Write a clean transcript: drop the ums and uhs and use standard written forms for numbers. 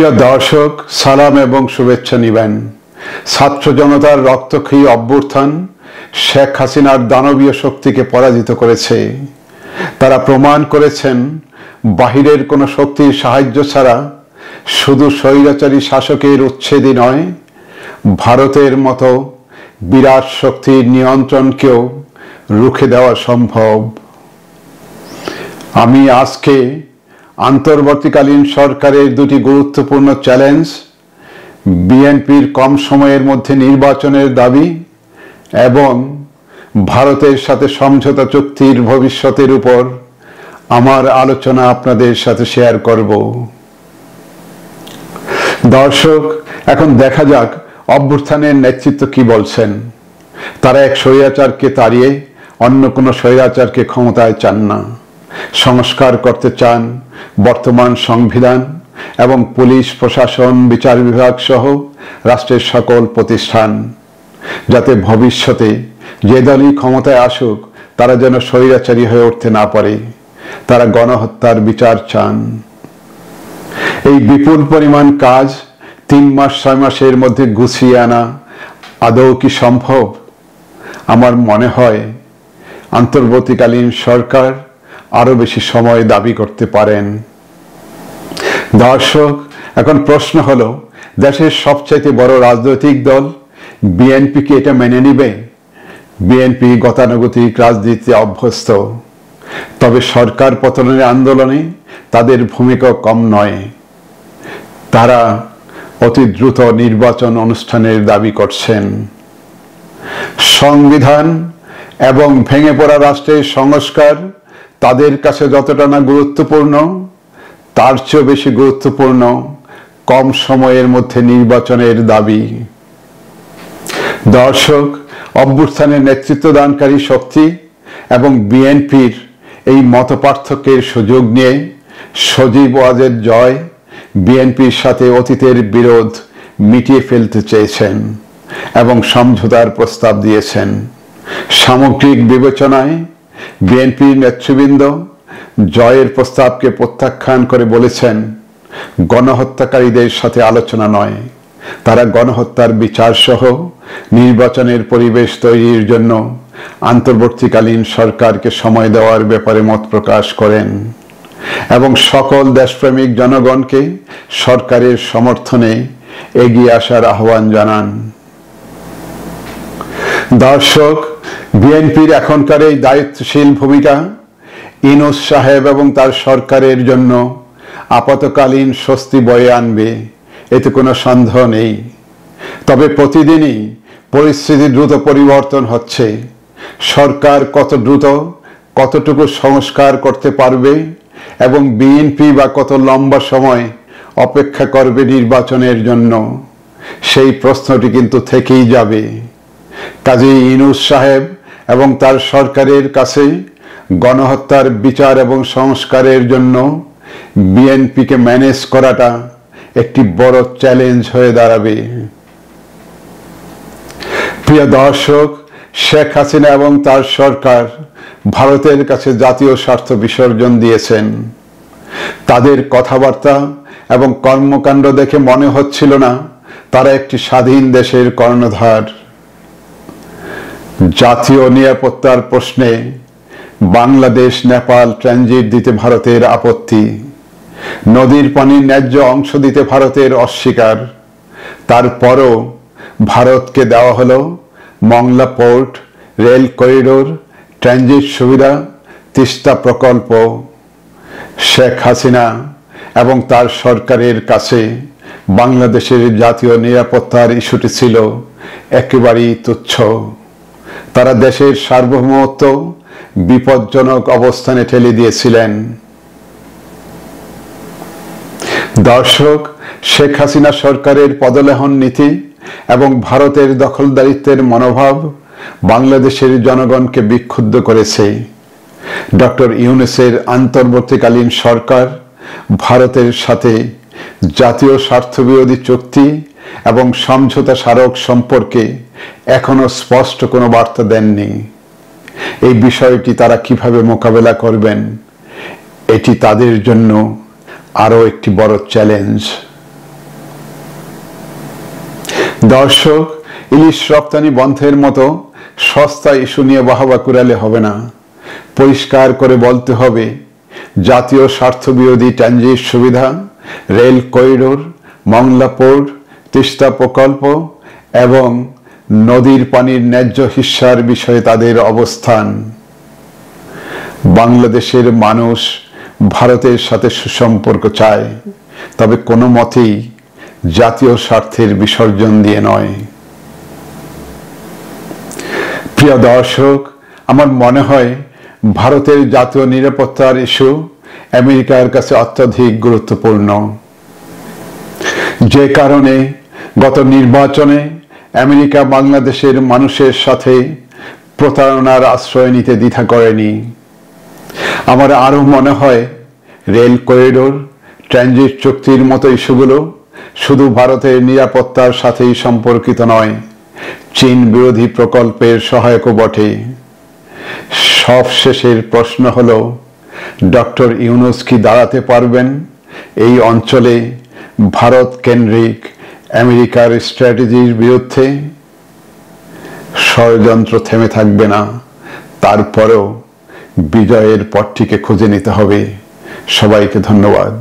প্রিয় দর্শক, সালাম এবং শুভেচ্ছা নিবেন। ছাত্র জনতার রক্তক্ষয়ী অভ্যুত্থান শেখ হাসিনার দানবীয় শক্তিকে পরাজিত করেছে। তারা প্রমাণ করেছেন বাহিরের কোনো শক্তির সাহায্য ছাড়া শুধু স্বৈরাচারী শাসকের উচ্ছেদই নয়, ভারতের মতো বিরাট শক্তির নিয়ন্ত্রণকেও রুখে দেওয়া সম্ভব। আমি আজকে অন্তর্বর্তীকালীন সরকারের দুটি গুরুত্বপূর্ণ চ্যালেঞ্জ, বিএনপির কম সময়ের মধ্যে নির্বাচনের দাবি এবং ভারতের সাথে সমঝোতা চুক্তির ভবিষ্যতের উপর আমার আলোচনা আপনাদের সাথে শেয়ার করব। দর্শক, এখন দেখা যাক অভ্যুত্থানের নেতৃত্ব কি বলছেন। তারা এক স্বৈরাচারকে তাড়িয়ে অন্য কোনো স্বৈরাচারকে ক্ষমতায় চান না। সংস্কার করতে চান বর্তমান সংবিধান এবং পুলিশ, প্রশাসন, বিচার বিভাগ সহ রাষ্ট্রের সকল প্রতিষ্ঠান, যাতে ভবিষ্যতে যে দলই ক্ষমতায় আসুক তারা যেন স্বৈরাচারী হয়ে উঠতে না পারে। তারা গণহত্যার বিচার চান। এই বিপুল পরিমাণ কাজ 3-6 মাসের মধ্যে গুছিয়ে আনা আদৌ কি সম্ভব? আমার মনে হয় অন্তর্বর্তীকালীন সরকার আরো বেশি সময় দাবি করতে পারেন। দর্শক, এখন প্রশ্ন হলো, দেশের সবচাইতে বড় রাজনৈতিক দল বিএনপি কি এটা মেনে নিবে? বিএনপি গতানুগতিক রাজনীতিতে অভ্যস্ত, তবে সরকার পতনের আন্দোলনে তাদের ভূমিকা কম নয়। তারা অতি দ্রুত নির্বাচন অনুষ্ঠানের দাবি করছেন। সংবিধান এবং ভেঙে পড়া রাষ্ট্রের সংস্কার তাদের কাছে যতটা না গুরুত্বপূর্ণ, তার চেয়েও বেশি গুরুত্বপূর্ণ কম সময়ের মধ্যে নির্বাচনের দাবি। দর্শক, অভ্যুত্থানের নেতৃত্ব দানকারী শক্তি এবং বিএনপির এই মতপার্থক্যের সুযোগ নিয়ে সজীব ওয়াজেদ জয় বিএনপির সাথে অতীতের বিরোধ মিটিয়ে ফেলতে চেয়েছেন এবং সমঝোতার প্রস্তাব দিয়েছেন। সামগ্রিক বিবেচনায় বিএনপির নেতৃবৃন্দ জয়ের প্রস্তাবকে প্রত্যাখ্যান করে বলেছেন, গণহত্যাকারীদের সাথে আলোচনা নয়, তারা গণহত্যার বিচার সহ নির্বাচনের পরিবেশ তৈরির জন্য অন্তর্বর্তীকালীন সরকারকে সময় দেওয়ার ব্যাপারে মত প্রকাশ করেন এবং সকল দেশপ্রেমিক জনগণকে সরকারের সমর্থনে এগিয়ে আসার আহ্বান জানান। দর্শক, বিএনপির এখনকার এই দায়িত্বশীল ভূমিকা ইউনূস সাহেব এবং তার সরকারের জন্য আপাতকালীন স্বস্তি বয়ে আনবে, এতে কোনো সন্দেহ নেই। তবে প্রতিদিনই পরিস্থিতি দ্রুত পরিবর্তন হচ্ছে। সরকার কত দ্রুত কতটুকু সংস্কার করতে পারবে এবং বিএনপি বা কত লম্বা সময় অপেক্ষা করবে নির্বাচনের জন্য, সেই প্রশ্নটি কিন্তু থেকেই যাবে। কাজেই ইউনূস সাহেব এবং তার সরকারের কাছে গণহত্যার বিচার এবং সংস্কারের জন্য বিএনপিকে ম্যানেজ করাটা একটি বড় চ্যালেঞ্জ হয়ে দাঁড়াবে। প্রিয় দর্শক, শেখ হাসিনা এবং তার সরকার ভারতের কাছে জাতীয় স্বার্থ বিসর্জন দিয়েছেন। তাদের কথাবার্তা এবং কর্মকাণ্ড দেখে মনে হচ্ছিল না তারা একটি স্বাধীন দেশের কর্ণধার। জাতীয় নিরাপত্তার প্রশ্নে বাংলাদেশ নেপাল ট্রানজিট দিতে ভারতের আপত্তি, নদীর পানির ন্যায্য অংশ দিতে ভারতের অস্বীকার। তারপরও ভারতকে দেওয়া হলো Mongla port, rail corridor, transit সুবিধা, তিস্তা প্রকল্প। শেখ হাসিনা এবং তার সরকারের কাছে বাংলাদেশের জাতীয় নিরাপত্তার ইস্যুটি ছিল একেবারেই তুচ্ছ। তারা দেশের সার্বভৌমত্ব বিপজ্জনক অবস্থানে ঠেলে দিয়েছিলেন। দর্শক, শেখ হাসিনা সরকারের পদলেহন নীতি এবং ভারতের দখলদারিত্বের মনোভাব বাংলাদেশের জনগণকে বিক্ষুব্ধ করেছে। ডক্টর ইউনূসের অন্তর্বর্তীকালীন সরকার ভারতের সাথে জাতীয় স্বার্থবিরোধী চুক্তি এবং সমঝোতা স্মারক সম্পর্কে এখনো স্পষ্ট কোনো বার্তা দেননি। এই বিষয়টি তারা কিভাবে মোকাবেলা করবেন, এটি তাদের জন্য আরো একটি বড় চ্যালেঞ্জ। দর্শক, ইলিশ রপ্তানি বন্ধের মতো সস্তা ইস্যু নিয়ে বাহবা কুড়ালে হবে না। পরিষ্কার করে বলতে হবে, জাতীয় স্বার্থবিরোধী ট্রানজিট সুবিধা, rail corridor, Mongla port, Teesta প্রকল্প এবং নদীর পানির ন্যায্য হিস্যার বিষয়ে তাদের অবস্থান। বাংলাদেশের মানুষ ভারতের সাথে সুসম্পর্ক চায়, তবে কোনো মতেই জাতীয় স্বার্থের বিসর্জন দিয়ে নয়। প্রিয় দর্শক, আমার মনে হয় ভারতের জাতীয় নিরাপত্তার ইস্যু আমেরিকার কাছে অত্যধিক গুরুত্বপূর্ণ। যে কারণে গত নির্বাচনে আমেরিকা বাংলাদেশের মানুষের সাথে প্রতারণার আশ্রয় নিতে দ্বিধা করেনি। আমার আরো মনে হয় রেল করিডোর, ট্রানজিট চুক্তির মতো ইস্যুগুলো শুধু ভারতের নিরাপত্তার সাথেই সম্পর্কিত নয়, চীন বিরোধী প্রকল্পের সহায়কও বটে। সবশেষের প্রশ্ন হল, ডক্টর ইউনূস কি দাঁড়াতে পারবেন এই অঞ্চলে ভারত কেন্দ্রিক আমেরিকার স্ট্র্যাটেজির বিরুদ্ধে? ষড়যন্ত্র থেমে থাকবে না, তারপরেও বিজয়ের পথটিকে খুঁজে নিতে হবে। সবাইকে ধন্যবাদ।